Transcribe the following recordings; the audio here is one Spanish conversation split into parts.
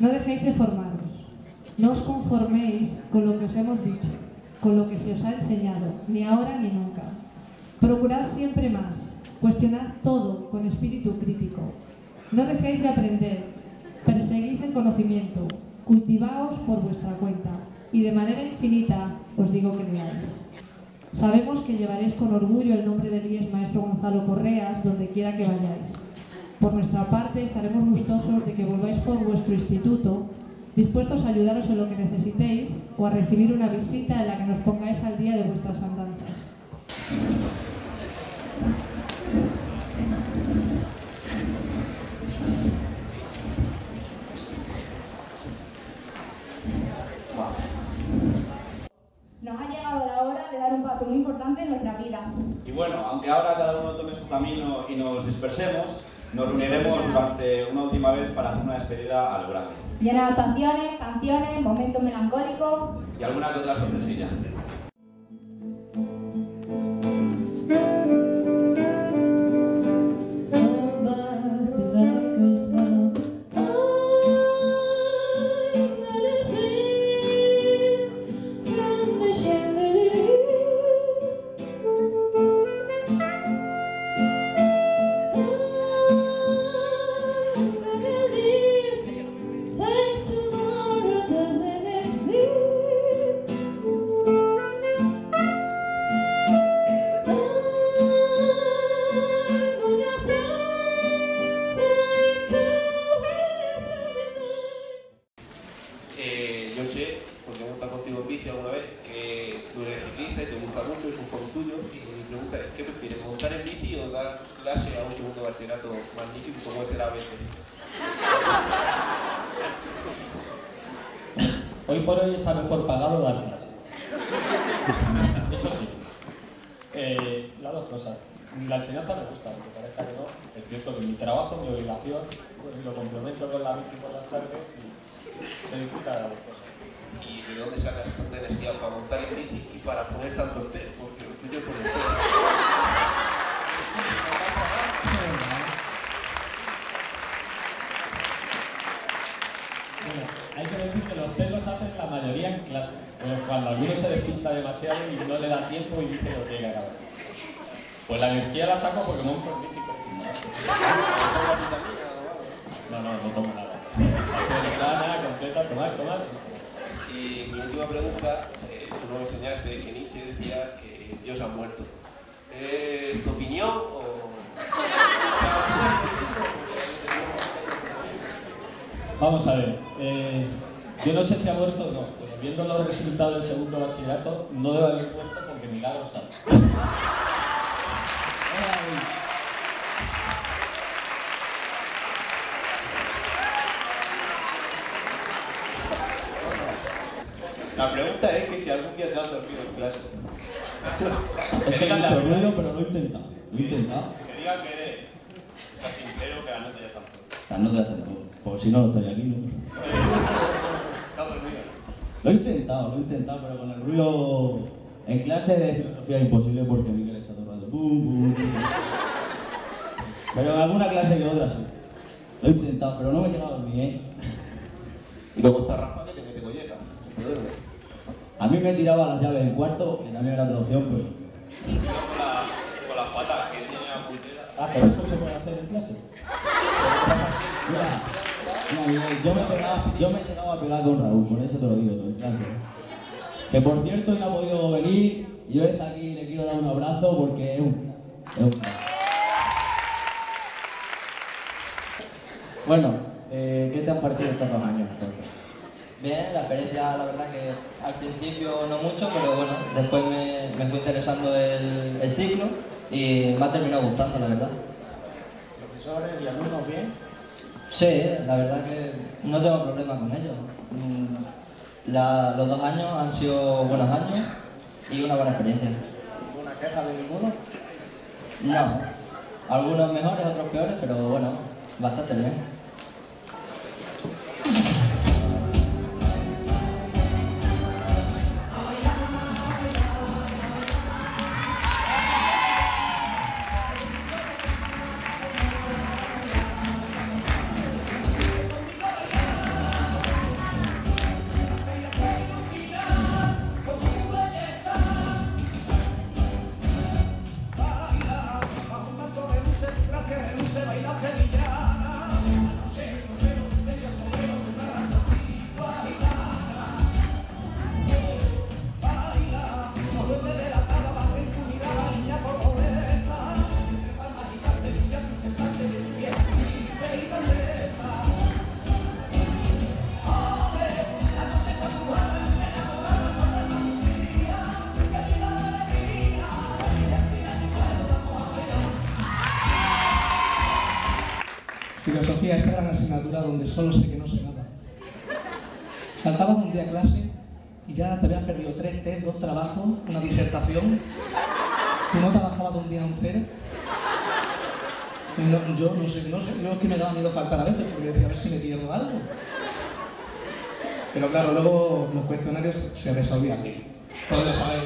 No dejéis de formaros. No os conforméis con lo que os hemos dicho, con lo que se os ha enseñado, ni ahora ni nunca. Procurad siempre más. Cuestionad todo con espíritu crítico. No dejéis de aprender. Perseguid el conocimiento. Cultivaos por vuestra cuenta. Y de manera infinita os digo que leáis. Sabemos que llevaréis con orgullo el nombre del IES Maestro Gonzalo Correas donde quiera que vayáis. Por nuestra parte estaremos gustosos de que volváis por vuestro instituto, dispuestos a ayudaros en lo que necesitéis o a recibir una visita en la que nos pongáis al día de vuestras andanzas. Nos ha llegado la hora de dar un paso muy importante en nuestra vida. Y bueno, aunque ahora cada uno tome su camino y nos dispersemos, nos reuniremos durante una última vez para hacer una despedida a lo grande. Llena de actuaciones, canciones, momentos melancólicos Y alguna que otra sorpresilla. Yo sé, porque hemos estado contigo en bici alguna vez, que tú eres ciclista y te gusta mucho, es un hobby tuyo, y mi pregunta es, ¿qué prefieres, montar en bici o dar clase a un segundo bachillerato magnífico como es el ABC? Hoy por hoy está mejor pagado dar clase. Eso sí. Las dos cosas. La enseñanza me gusta, aunque parezca que no. Es cierto que mi trabajo, mi obligación, pues lo complemento con la bici por las tardes y se disfruta de las dos cosas. ¿Y de dónde sacas tanta energía para montar en bici y para poner tantos test? Porque lo tuyo es por el test. Bueno, hay que decir que los test los hacen la mayoría en clase. Cuando alguno se despista demasiado y no le da tiempo y dice lo que hay que acabar. Pues la energía la saco porque monto en bici. No tomo nada. Hacer sana, completa, tomar. Y mi última pregunta, tú nos enseñaste que Nietzsche decía que Dios ha muerto. ¿Es tu opinión o...? Vamos a ver, yo no sé si ha muerto o no, pero viendo los resultados del segundo bachillerato, no debe haber muerto porque milagros hay. La pregunta es que si algún día te has dormido en clase. Es que he hecho ruido, pero lo he intentado. Que digan que eres sincero, que la nota ya está fuerte. Las notas están todo. Por si no, estoy aquí, ¿no? Está dormido. Lo he intentado, pero con el ruido en clase de filosofía es imposible porque Miguel está todo el rato. Bum. Pero en alguna clase que otra sí. Lo he intentado, pero no me he llegado a dormir, ¿eh? Y luego está Rafa que te mete colleja. A mí me tiraba las llaves en cuarto, que también era otra opción, pero... Y con las patas que tiene la puntera. Ah, pero eso se puede hacer en clase. Mira, yo me llegaba a pegar con Raúl, por eso te lo digo todo en clase. Que por cierto, hoy no ha podido venir, y yo desde aquí le quiero dar un abrazo porque es un... Bueno, ¿qué te han parecido estos 2 años? Bien, la experiencia la verdad que al principio no mucho, pero bueno, después me fue interesando el ciclo y me ha terminado gustando, la verdad. ¿Profesores y alumnos bien? Sí, la verdad que no tengo problema con ellos. Los 2 años han sido buenos años y una buena experiencia. ¿Ninguna queja de ninguno? No, algunos mejores, otros peores, pero bueno, bastante bien. esa gran asignatura donde solo sé que no sé nada. Faltabas un día a clase y ya te habías perdido 3 test, 2 trabajos, una disertación. Tu nota bajaba de un día a un 0. Yo no sé, yo es que me daba miedo faltar a veces porque decía a ver si me pierdo algo. Pero claro, luego los cuestionarios se resolvían bien. Todos lo sabéis.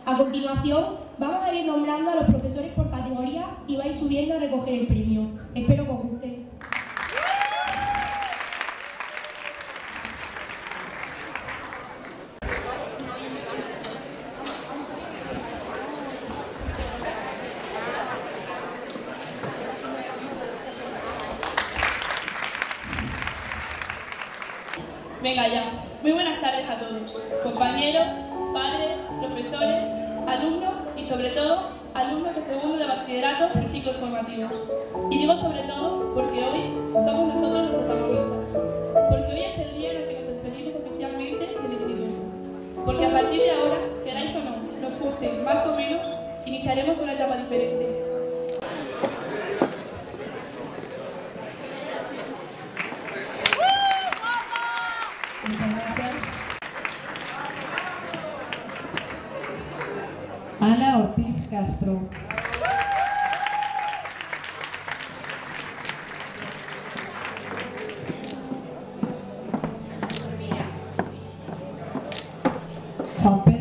A continuación, vamos a ir nombrando a los profesores por categoría y vais subiendo a recoger el premio. Espero que os guste. Venga ya, muy buenas tardes a todos, compañeros, padres, profesores, alumnos y sobre todo alumnos de segundo de bachillerato y ciclos formativos. Y digo sobre todo porque hoy somos nosotros los protagonistas, porque hoy es el día en el que nos despedimos oficialmente del instituto, porque a partir de ahora, queráis o no, nos guste más o menos, iniciaremos una etapa diferente. Ana Ortiz Castro. Juan Pedro